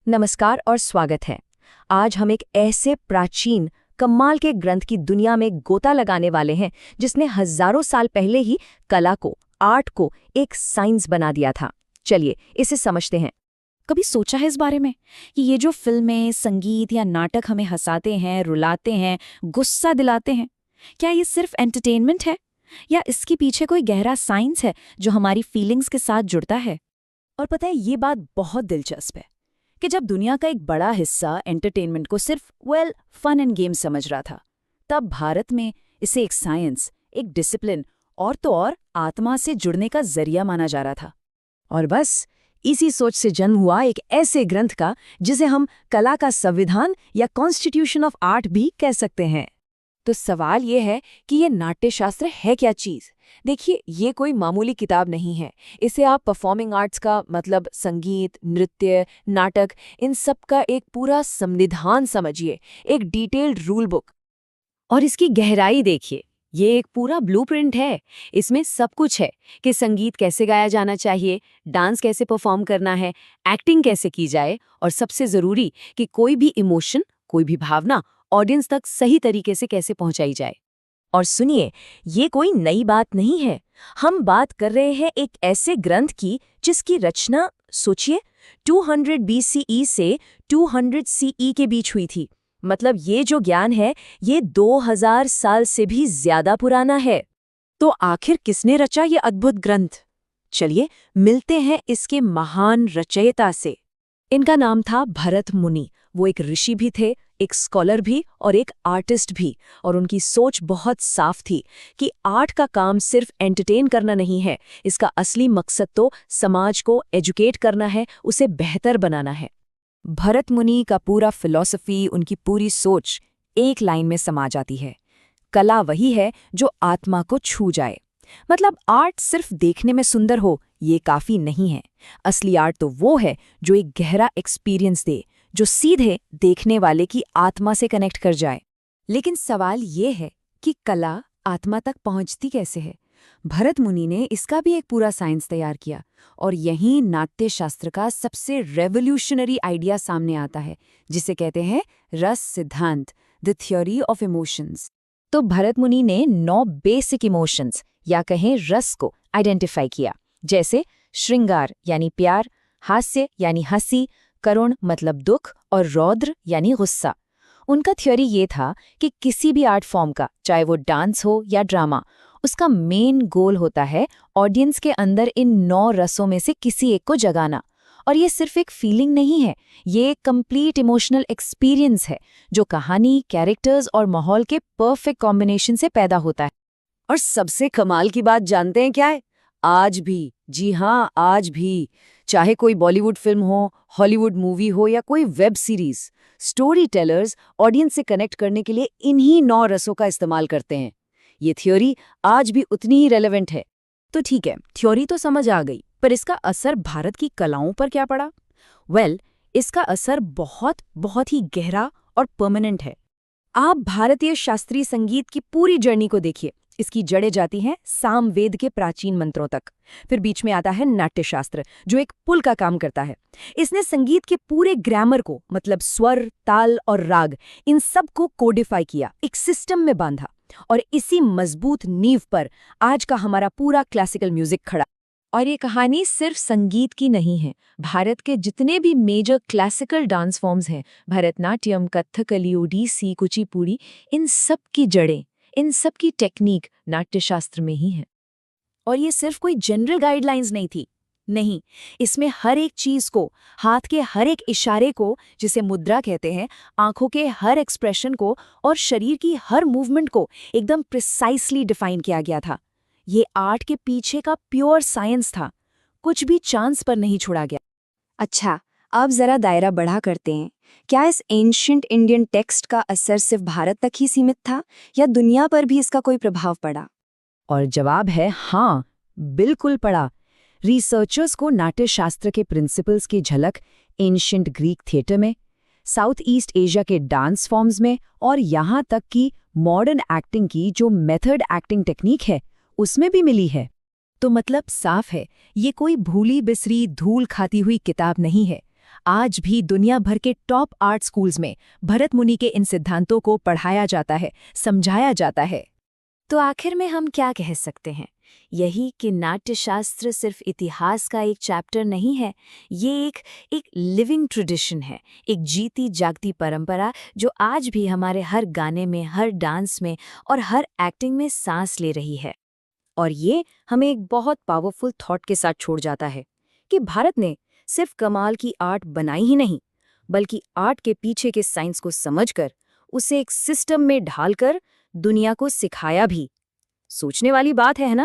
नमस्कार और स्वागत है। आज हम एक ऐसे प्राचीन कमाल के ग्रंथ की दुनिया में गोता लगाने वाले हैं जिसने हजारों साल पहले ही कला को, आर्ट को एक साइंस बना दिया था। चलिए इसे समझते हैं। कभी सोचा है इस बारे में कि ये जो फिल्में, संगीत या नाटक हमें हंसाते हैं, रुलाते हैं, गुस्सा दिलाते हैं, क्या ये सिर्फ एंटरटेनमेंट है या इसके पीछे कोई गहरा साइंस है जो हमारी फीलिंग्स के साथ जुड़ता है? और पता है, ये बात बहुत दिलचस्प है कि जब दुनिया का एक बड़ा हिस्सा एंटरटेनमेंट को सिर्फ फन एंड गेम समझ रहा था, तब भारत में इसे एक साइंस, एक डिसिप्लिन और तो और आत्मा से जुड़ने का जरिया माना जा रहा था। और बस इसी सोच से जन्म हुआ एक ऐसे ग्रंथ का जिसे हम कला का संविधान या कॉन्स्टिट्यूशन ऑफ आर्ट भी कह सकते हैं। तो सवाल ये है कि ये नाट्यशास्त्र है क्या चीज़? देखिए, ये कोई मामूली किताब नहीं है। इसे आप परफॉर्मिंग आर्ट्स का मतलब संगीत, नृत्य, नाटक, इन सब का एक पूरा संविधान समझिए, एक डिटेल्ड रूल बुक। और इसकी गहराई देखिए, ये एक पूरा ब्लूप्रिंट है। इसमें सब कुछ है कि संगीत कैसे गाया जाना चाहिए, डांस कैसे परफॉर्म करना है, एक्टिंग कैसे की जाए और सबसे ज़रूरी कि कोई भी इमोशन, कोई भी भावना ऑडियंस तक सही तरीके से कैसे पहुंचाई जाए। और सुनिए, ये कोई नई बात नहीं है। हम बात कर रहे हैं एक ऐसे ग्रंथ की जिसकी रचना, सोचिए, 200 BCE से 200 CE के बीच हुई थी। मतलब ये जो ज्ञान है, ये 2000 साल से भी ज्यादा पुराना है। तो आखिर किसने रचा ये अद्भुत ग्रंथ? चलिए मिलते हैं इसके महान रचयिता से। इनका नाम था भरत मुनि। वो एक ऋषि भी थे, एक स्कॉलर भी और एक आर्टिस्ट भी। और उनकी सोच बहुत साफ थी कि आर्ट का काम सिर्फ एंटरटेन करना नहीं है, इसका असली मकसद तो समाज को एजुकेट करना है, उसे बेहतर बनाना है। भरत मुनि का पूरा फिलॉसफी, उनकी पूरी सोच एक लाइन में समा जाती है। कला वही है जो आत्मा को छू जाए। मतलब आर्ट सिर्फ देखने में सुंदर हो, ये काफी नहीं है। असली आर्ट तो वो है जो एक गहरा एक्सपीरियंस दे, जो सीधे देखने वाले की आत्मा से कनेक्ट कर जाए। लेकिन सवाल ये है कि कला आत्मा तक पहुंचती कैसे है? भरत मुनि ने इसका भी एक पूरा साइंस तैयार किया और यहीं नाट्यशास्त्र का सबसे रेवोल्यूशनरी आइडिया सामने आता है, जिसे कहते हैं रस सिद्धांत, द थ्योरी ऑफ इमोशंस। तो भरत मुनि ने 9 बेसिक इमोशंस या कहें रस को आइडेंटिफाई किया, जैसे श्रृंगार यानी प्यार, हास्य यानी हंसी, करुण मतलब दुख और रौद्र यानी गुस्सा। उनका थ्योरी ये था कि किसी भी आर्ट फॉर्म का, चाहे वो डांस हो या ड्रामा, उसका मेन गोल होता है ऑडियंस के अंदर इन 9 रसों में से किसी एक को जगाना। और ये सिर्फ एक फीलिंग नहीं है, ये एक कंप्लीट इमोशनल एक्सपीरियंस है जो कहानी, कैरेक्टर्स और माहौल के परफेक्ट कॉम्बिनेशन से पैदा होता है। और सबसे कमाल की बात जानते हैं क्या है? आज भी, जी हाँ आज भी, चाहे कोई बॉलीवुड फिल्म हो, हॉलीवुड मूवी हो या कोई web series, story tellers audience से कनेक्ट करने के लिए इन्हीं 9 रसों का इस्तेमाल करते हैं। ये थ्योरी आज भी उतनी ही रेलेवेंट है। तो ठीक है, थ्योरी तो समझ आ गई, पर इसका असर भारत की कलाओं पर क्या पड़ा? इसका असर बहुत बहुत ही गहरा और परमानेंट है। आप भारतीय शास्त्रीय संगीत की पूरी जर्नी को देखिए। इसकी जड़ें जाती हैं सामवेद के प्राचीन मंत्रों तक। फिर बीच में आता है नाट्यशास्त्र, जो एक पुल का काम करता है। इसने संगीत के पूरे ग्रामर को, मतलब स्वर, ताल और राग, इन सब को कोडिफाई किया, एक सिस्टम में बांधा। और इसी मजबूत नींव पर आज का हमारा पूरा क्लासिकल म्यूजिक खड़ा। और ये कहानी सिर्फ संगीत की नहीं है। भारत के जितने भी मेजर क्लासिकल डांस फॉर्म्स हैं, भरतनाट्यम, कथकली, ओडिसी, कुचिपुड़ी, इन सब की जड़ें, इन सब की टेक्निक नाट्यशास्त्र में ही है। और ये सिर्फ कोई जनरल गाइडलाइंस नहीं थी। नहीं, इसमें हर एक चीज को, हाथ के हर एक इशारे को, जिसे मुद्रा कहते हैं, आंखों के हर एक्सप्रेशन को और शरीर की हर मूवमेंट को एकदम प्रिसाइसली डिफाइन किया गया था। ये आर्ट के पीछे का प्योर साइंस था, कुछ भी चांस पर नहीं छोड़ा गया। अच्छा, अब जरा दायरा बढ़ा करते हैं। क्या इस एंशिएंट इंडियन टेक्स्ट का असर सिर्फ भारत तक ही सीमित था या दुनिया पर भी इसका कोई प्रभाव पड़ा? और जवाब है हाँ, बिल्कुल पड़ा। रिसर्चर्स को नाट्यशास्त्र के प्रिंसिपल्स की झलक एंशिएंट ग्रीक थिएटर में, साउथ ईस्ट एशिया के डांस फॉर्म्स में और यहाँ तक कि मॉडर्न एक्टिंग की जो मेथड एक्टिंग टेक्निक है, उसमें भी मिली है। तो मतलब साफ है, ये कोई भूली बिसरी धूल खाती हुई किताब नहीं है। आज भी दुनिया भर के टॉप आर्ट स्कूल्स में भरत मुनि के इन सिद्धांतों को पढ़ाया जाता है, समझाया जाता है। तो आखिर में हम क्या कह सकते हैं? यही कि नाट्यशास्त्र सिर्फ इतिहास का एक चैप्टर नहीं है, ये एक लिविंग ट्रेडिशन है, एक जीती जागती परंपरा जो आज भी हमारे हर गाने में, हर डांस में और हर एक्टिंग में सांस ले रही है। और ये हमें एक बहुत पावरफुल थॉट के साथ छोड़ जाता है कि भारत ने सिर्फ कमाल की आर्ट बनाई ही नहीं, बल्कि आर्ट के पीछे के साइंस को समझकर उसे एक सिस्टम में ढालकर दुनिया को सिखाया भी। सोचने वाली बात है ना?